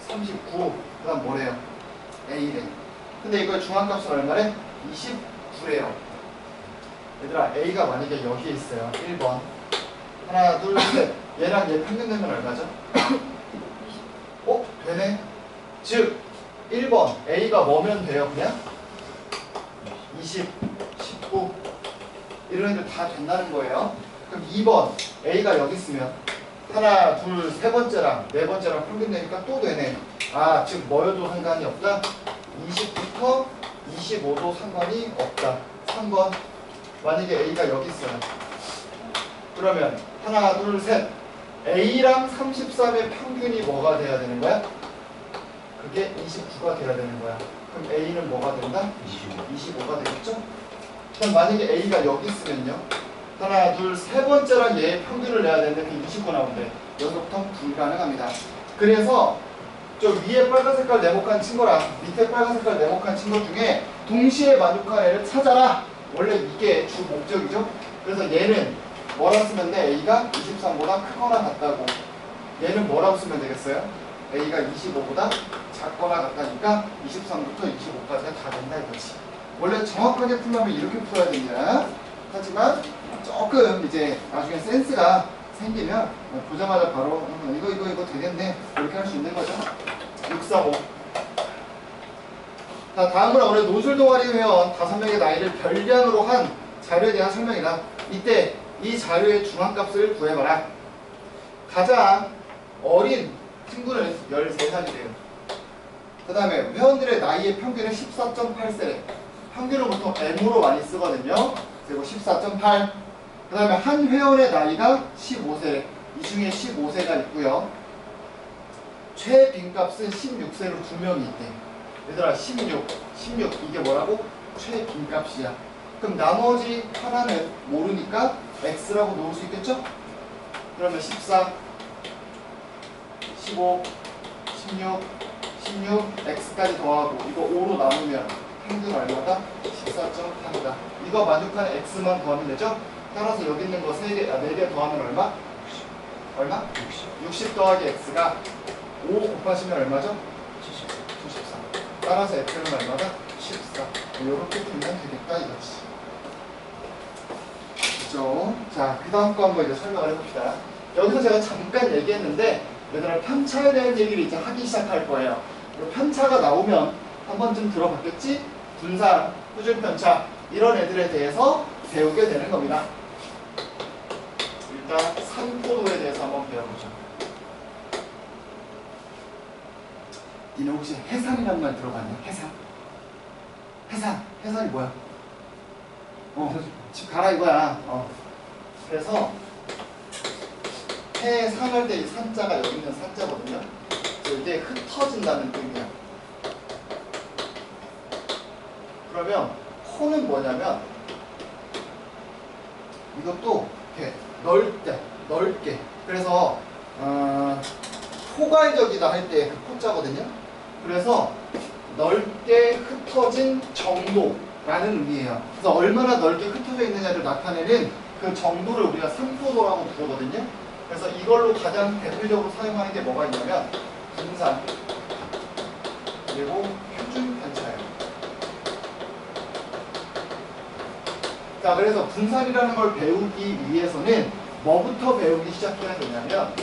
39, 그다음 뭐래요? A래. 근데 이거 중앙값은 얼마래? 29래요. 얘들아 A가 만약에 여기에 있어요. 1번. 하나, 둘, 셋. 얘랑 얘 평균 되면 얼마죠? 되네. 즉 1번 A가 뭐면 돼요? 그냥 20, 19 이런 애들 다 된다는 거예요. 그럼 2번 A가 여기 있으면 하나, 둘, 세 번째랑 네 번째랑 평균 되니까 또 되네. 즉 뭐여도 상관이 없다. 20부터 25도 상관이 없다. 3번 만약에 A가 여기 있어요. 그러면 하나, 둘, 셋. A랑 33의 평균이 뭐가 돼야 되는 거야? 그게 29가 돼야 되는 거야. 그럼 A는 뭐가 된다? 25가 되겠죠? 그럼 만약에 A가 여기 있으면요. 하나, 둘, 세 번째랑 얘의 평균을 내야 되는데 그 29 나오는데 여기부터 불가능합니다. 그래서 저 위에 빨간 색깔 네모칸 친거랑 밑에 빨간 색깔 네모칸 친거 중에 동시에 만족하는 애를 찾아라. 원래 이게 주 목적이죠. 그래서 얘는 뭐라고 쓰면 돼? A가 23보다 크거나 같다고. 얘는 뭐라고 쓰면 되겠어요? A가 25보다 작거나 같다니까 23부터 25까지가 다 된다 이거지. 원래 정확하게 풀려면 이렇게 풀어야 됩니다. 하지만 조금 이제 나중에 센스가 생기면 보자마자 바로 이거 되겠네 이렇게 할 수 있는 거죠. 645. 자, 다음은 올해 노술 동아리 회원 5명의 나이를 별량으로 한 자료에 대한 설명이다. 이때 이 자료의 중앙값을 구해봐라. 가장 어린 친구는 13살이래요. 그 다음에 회원들의 나이의 평균은 14.8세래. 평균을 보통 M으로 많이 쓰거든요. 그리고 14.8. 그 다음에 한 회원의 나이가 15세래. 이 중에 15세가 있고요. 최빈값은 16세로 2명이 있대. 얘들아 16 이게 뭐라고? 최빈값이야. 그럼 나머지 하나는 모르니까 X라고 놓을 수 있겠죠? 그러면 14, 15, 16, X까지 더하고 이거 5로 나누면 평균 얼마다? 14.8이다. 이거 만족하는 X만 더하면 되죠? 따라서 여기 있는 거 3개, 4개 더하면 얼마? 얼마? 60 더하기 X가 5 곱하시면 얼마죠? 74. 따라서 X는 얼마다? 14. 이렇게 풀면 되겠다 이거지. 그죠? 자, 그 다음 거 한번 이제 설명을 해봅시다. 여기서 제가 잠깐 얘기했는데 얘들아 편차에 대한 얘기를 이제 하기 시작할 거예요. 그리고 편차가 나오면 한 번쯤 들어봤겠지? 분산, 표준 편차 이런 애들에 대해서 배우게 되는 겁니다. 일단 산포도에 대해서 한번 배워보자. 니네 혹시 해산이란 말 들어봤냐? 해산. 해산이 뭐야? 집 가라 이거야. 그래서 해에 산할 때 이 산자가 여기 있는 산자거든요. 이게 흩어진다는 의미야. 그러면 호는 뭐냐면 이것도 이렇게 넓게 그래서 포괄적이다 할 때 그 포자거든요. 그래서 넓게 흩어진 정도라는 의미예요. 그래서 얼마나 넓게 흩어져 있느냐를 나타내는 그 정도를 우리가 상포도라고 부르거든요. 그래서 이걸로 가장 대표적으로 사용하는 게 뭐가 있냐면 분산 그리고 표준 편차예요. 자, 그래서 분산이라는 걸 배우기 위해서는 뭐부터 배우기 시작해야 되냐면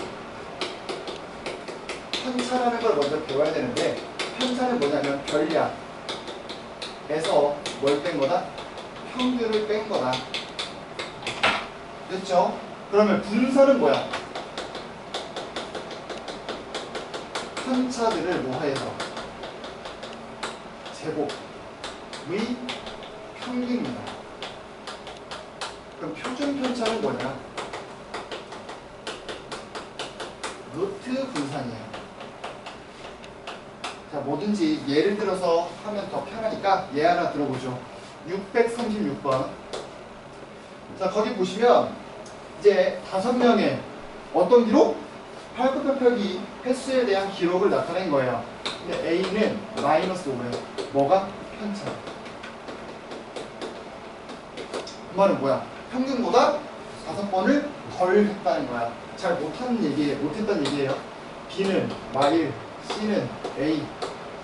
편차라는 걸 먼저 배워야 되는데 편차는 뭐냐면 별량에서 뭘 뺀 거다? 평균을 뺀 거다. 됐죠? 그러면 분산은 뭐야? 편차들을 뭐해서 제곱의 평균입니다. 그럼 표준 편차는 뭐냐? 루트 분산이에요. 자, 뭐든지 예를 들어서 하면 더 편하니까 예 하나 들어보죠. 636번. 자, 거기 보시면 이제 5명의 어떤 기록? 팔굽혀펴기 횟수에 대한 기록을 나타낸 거예요. 근데 A는 마이너스 5예요. 뭐가? 편차. 그 말은 뭐야? 평균보다 5번을 덜 했다는 거야. 잘 못했다는 얘기예요. B는 마일, C는 A,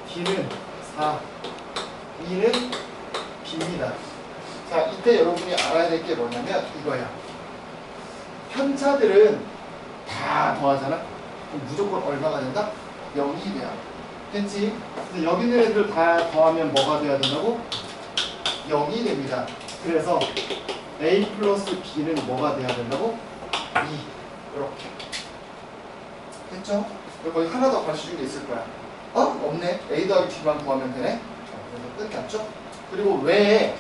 D는 4, E는 B입니다. 자, 이때 여러분이 알아야 될 게 뭐냐면 이거야. 편차들은 다 더하잖아? 그럼 무조건 얼마가 된다? 0이 돼야 됐지? 근데 여기 있는 애들 다 더하면 뭐가 돼야 된다고? 0이 됩니다. 그래서 A 플러스 B는 뭐가 돼야 된다고? 2 이렇게 됐죠? 그리고 거기 하나 더 가르쳐준 게 있을 거야. 없네. A 더하기 B만 구하면 되네. 그래서 끝났죠? 그리고 왜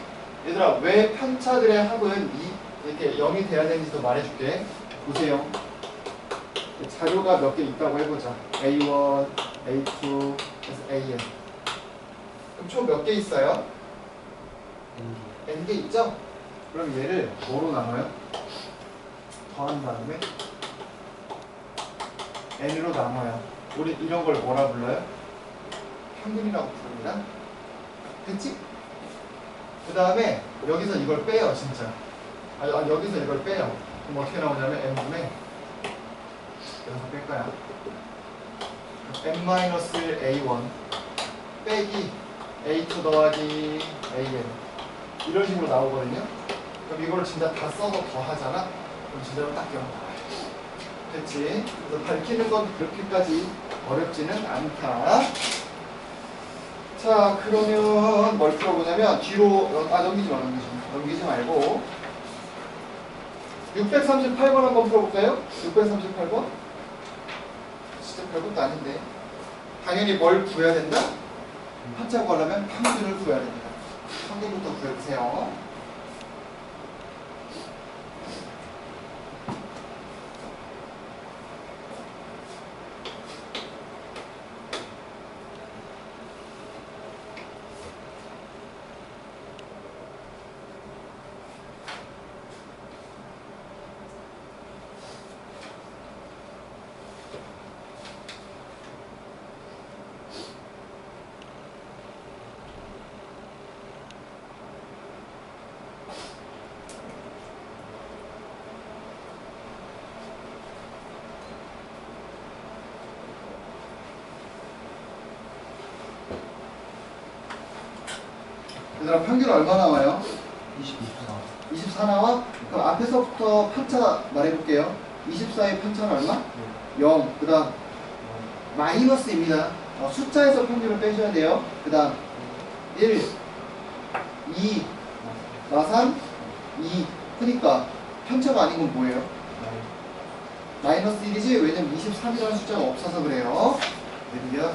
얘들아 왜 편차들의 합은 이렇게 0이 돼야 되는지도 말해줄게. 보세요. 자료가 몇 개 있다고 해보자. A1, A2, 그래서 AN. 그럼 총 몇 개 있어요? N개 있죠? 그럼 얘를 뭐로 나눠요? 더한 다음에 N으로 나눠요. 우리 이런 걸 뭐라 불러요? 평균이라고 부릅니다. 됐지? 그 다음에 여기서 이걸 빼요, 진짜. 여기서 이걸 빼요. 그럼 어떻게 나오냐면 N분의 여기서 뺄 거야. N-A1 빼기 A2 더하기 AN 이런 식으로 나오거든요. 그럼 이걸 진짜 다 써서 더하잖아? 그럼 진짜로 딱 0. 됐지? 그래서 밝히는 건 그렇게까지 어렵지는 않다. 자, 그러면 뭘 풀어보냐면 뒤로 넘기지 말고 638번 한번 풀어볼까요? 638번? 진짜 별것도 아닌데 당연히 뭘 구해야 된다? 편차 구하려면 평균을 구해야 됩니다. 평균부터 구해보세요. 얘들아 평균 얼마 나와요? 24 나와? 그럼 앞에서부터 편차 말해볼게요. 24의 편차는 얼마? 0. 그 다음 마이너스입니다. 숫자에서 평균을 빼셔야 돼요. 그 다음 1, 2, 마산 2. 그러니까 편차가 아닌 건 뭐예요? 마이너스 1이지? 왜냐면 23이라는 숫자가 없어서 그래요. 느려.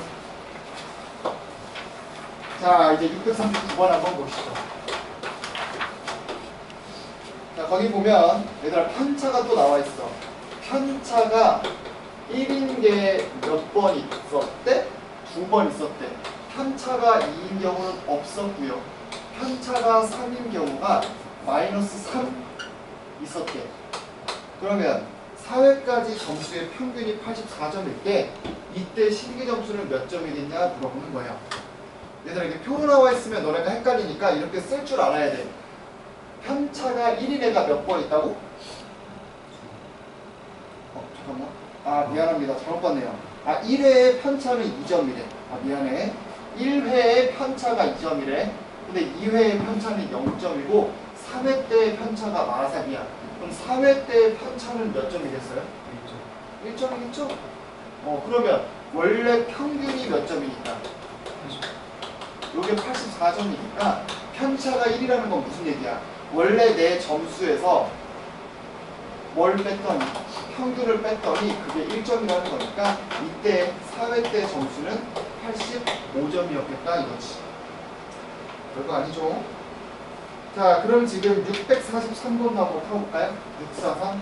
자, 이제 639번 한번 보시죠. 자, 자, 거기 보면 얘들아 편차가 또 나와 있어. 편차가 1인 게 몇 번 있었대? 2번 있었대. 편차가 2인 경우는 없었고요. 편차가 3인 경우가 마이너스 3 있었대. 그러면 4회까지 점수의 평균이 84점일 때 이때 실기 점수는 몇 점이겠냐 물어보는 거예요. 얘들아 이렇게 표로 나와 있으면 너네가 헷갈리니까 이렇게 쓸 줄 알아야 돼. 편차가 1인 애가 몇 번 있다고? 잠깐만. 아 미안합니다. 잘못 봤네요. 아 1회의 편차는 2점이래. 아 미안해. 1회의 편차가 2점이래. 근데 2회의 편차는 0점이고 3회 때의 편차가 마사비야. 그럼 4회 때의 편차는 몇 점이겠어요? 1점이겠죠? 그러면 원래 평균이 몇 점이니까? 요게 84점이니까 편차가 1이라는 건 무슨 얘기야? 원래 내 점수에서 뭘 뺐더니 평균을 뺐더니 그게 1점이라는 거니까 이때 4회 때 점수는 85점이었겠다 이거지. 별거 아니죠? 자, 그럼 지금 643번 한번 풀어볼까요? 643.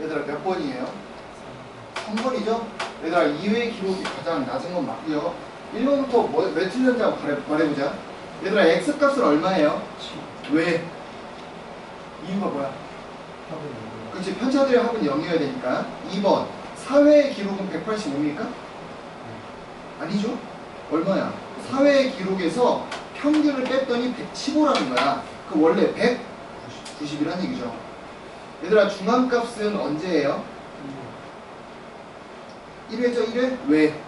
얘들아 몇 번이에요? 3번이죠? 얘들아 2회 기록이 가장 낮은 건 맞고요. 1번부터 왜 틀렸는지 한번 말해보자. 얘들아 x값은 얼마예요? 왜? 이유가 뭐야? 그렇지, 편차들의 합은 0이어야 되니까. 2번 4회의 기록은 185입니까? 아니죠? 얼마야? 4회의 기록에서 평균을 뺐더니 115라는 거야. 그 원래 190이란 얘기죠. 얘들아 중앙값은 언제예요? 1회죠 1회? 왜?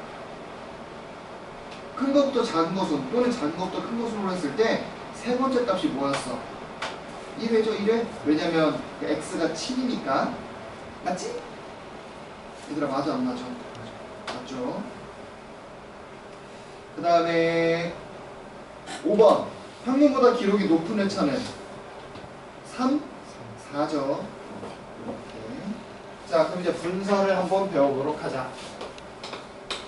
큰 것부터 작은 것은 또는 작은 것부터 큰 것으로 했을 때 세 번째 값이 뭐였어? 1회죠 1회? 왜냐면 그 x가 7이니까. 맞지? 얘들아 맞아 안 맞아? 맞죠? 그 다음에 5번 평균보다 기록이 높은 회차는 3? 4죠. 이렇게. 자, 그럼 이제 분산을 한번 배워보도록 하자.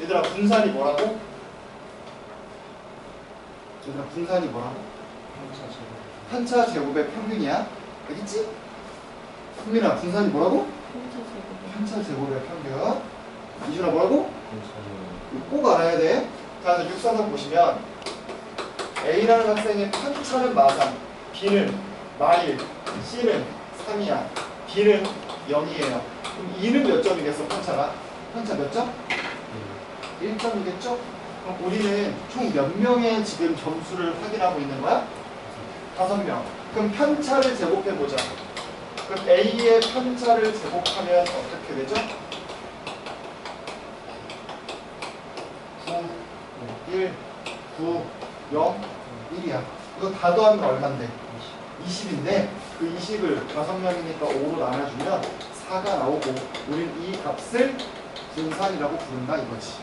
얘들아, 분산이 뭐라고? 얘들아, 분산이 뭐라고? 편차 제곱의 평균이야. 알겠지? 흥민아, 분산이 뭐라고? 편차 제곱의 평균. 이준아, 뭐라고? 이거 꼭 알아야 돼. 자, 그래서 6사선 보시면 A라는 학생의 편차는 마삼, B는 마일, C는 3이야. B는 0이에요. 그럼 2는 몇 점이겠어, 편차가? 편차 몇 점? 1점이겠죠? 그럼 우리는 총 몇 명의 지금 점수를 확인하고 있는 거야? 5명. 그럼 편차를 제곱해보자. 그럼 A의 편차를 제곱하면 어떻게 되죠? 9, 1, 9, 0, 1이야. 이거 다 더하면 얼만데? 20인데 그 20을 5명이니까 5로 나눠주면 4가 나오고 우린 이 값을 분산이라고 부른다 이거지.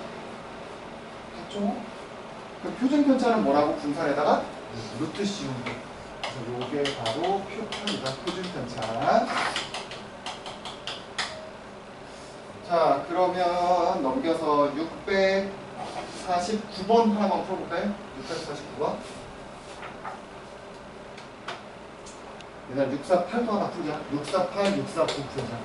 됐죠? 그 표준 편차는 뭐라고? 분산에다가 루트 씌우는 거. 그래서 요게 바로 표편이다. 표준 편차. 자, 그러면 넘겨서 649번 하나만 풀어볼까요? 649번. 일단 648도 하나 풀자. 648, 649 풀자.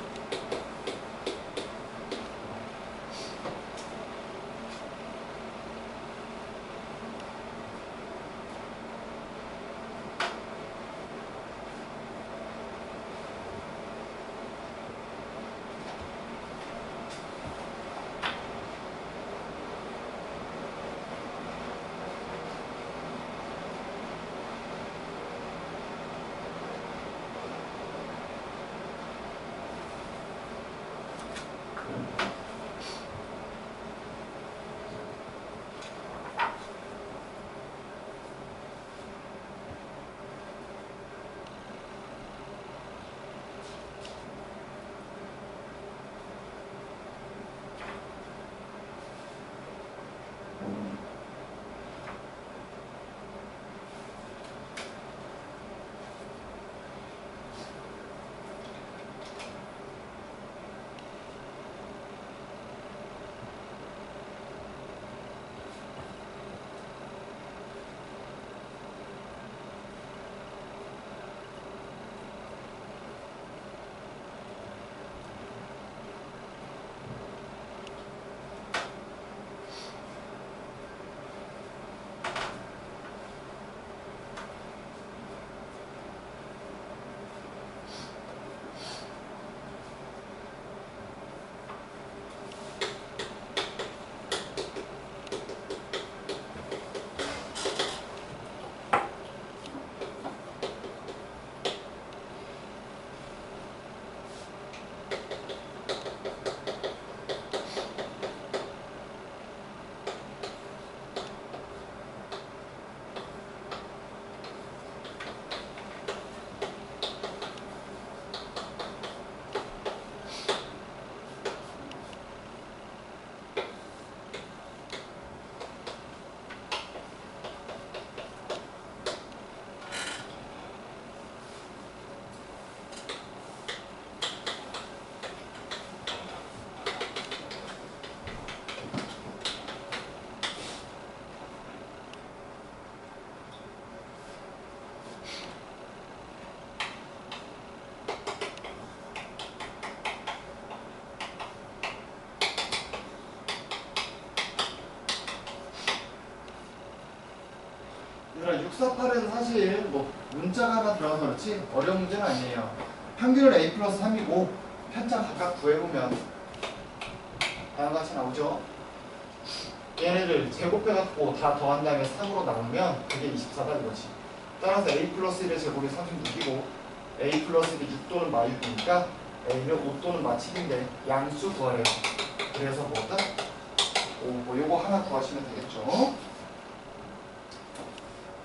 648은 사실 뭐 문자가 하나 들어가서 그렇지 어려운 문제는 아니에요. 평균은 a 플러스 3이고 편차 각각 구해보면 다음과 같이 나오죠. 얘네를 제곱해갖고 다 더한 다음에 3으로 나누면 그게 24다 이거지. 따라서 a 플러스 1의 제곱이 36이고 a 플러스 1이 6 또는 마6이니까 a는 5 또는 마7인데 양수 구하래요. 그래서 뭐다? 뭐 요거 하나 구하시면 되겠죠.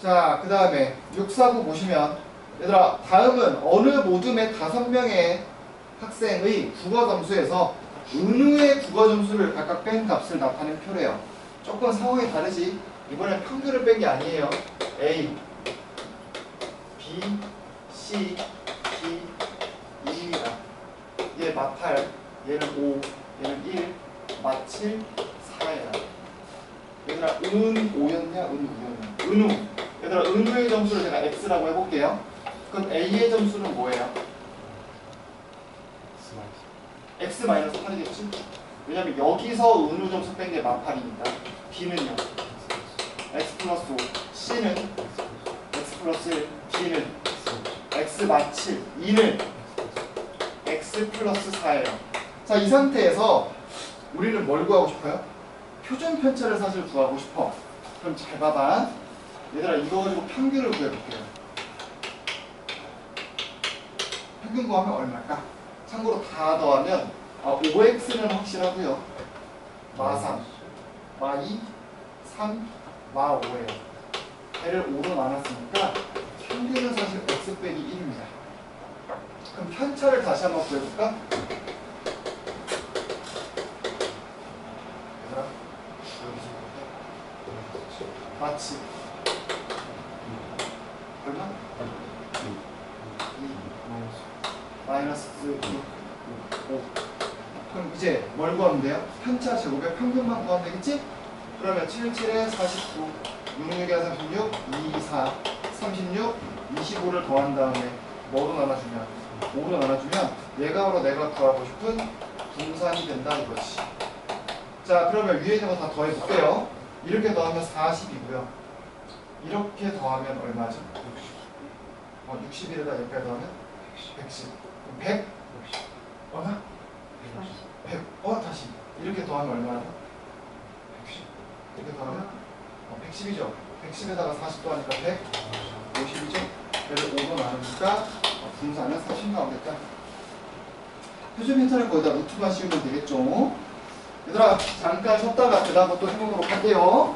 자, 그 다음에 649 보시면 얘들아 다음은 어느 모둠의 5명의 학생의 국어 점수에서 은우의 국어 점수를 각각 뺀 값을 나타낸 표래요. 조금 상황이 다르지. 이번엔 평균을 뺀 게 아니에요. A, B, C, D, 1이다. 얘 마8, 얘는 5, 얘는 1, 마7, 4야. 얘들아 은 5였냐 은 2였냐. 은우. 얘들아 은우의 점수를 제가 X라고 해볼게요. 그럼 A의 점수는 뭐예요? X-8이겠지? 왜냐면 여기서 은우 점수 뺀 게 마8이니까. B는요? X 플러스 5. C는 X 플러스 1. D는 X 마7. 2는 X 플러스 4예요. 자, 이 상태에서 우리는 뭘 구하고 싶어요? 표준 편차를 사실 구하고 싶어. 그럼 잘 봐봐. 얘들아 이거 가지고 평균을 구해볼게요. 평균 구하면 얼마일까? 참고로 다 더하면 5x는 확실하고요. 마3, 마2, 3, 마5예요. 얘를 5로 나눴으니까 평균은 사실 x 빼기 1입니다. 그럼 편차를 다시 한번 구해볼까? 얘들아 마치 얼마? 2 마이너스 6, 5. 그럼 이제 뭘 구하면 돼요? 편차 제곱의 평균만 구하면 되겠지? 그러면 7, 7에 49, 6, 6에 36, 2, 4, 36, 25를 더한 다음에 뭐로 나눠주면? 5로 나눠주면 얘가 바로 내가 구하고 싶은 분산이 된다 이거지. 자, 그러면 위에 있는 거 다 더해볼게요. 이렇게 더하면 40이고요. 이렇게 더하면 얼마죠? 60이에다 여기까지 더하면 110. 100? 얼마? 100. 다시. 이렇게 더하면 얼마죠? 110. 이렇게 더하면 110이죠. 110에다가 40 더하니까 150이죠. 얘를 5로 나누니까 분산은 30 나오겠다. 표준 편차를 거기다 루트만 씌우면 되겠죠. 얘들아 잠깐 쉬었다가 그 다음 또 해보도록 할게요.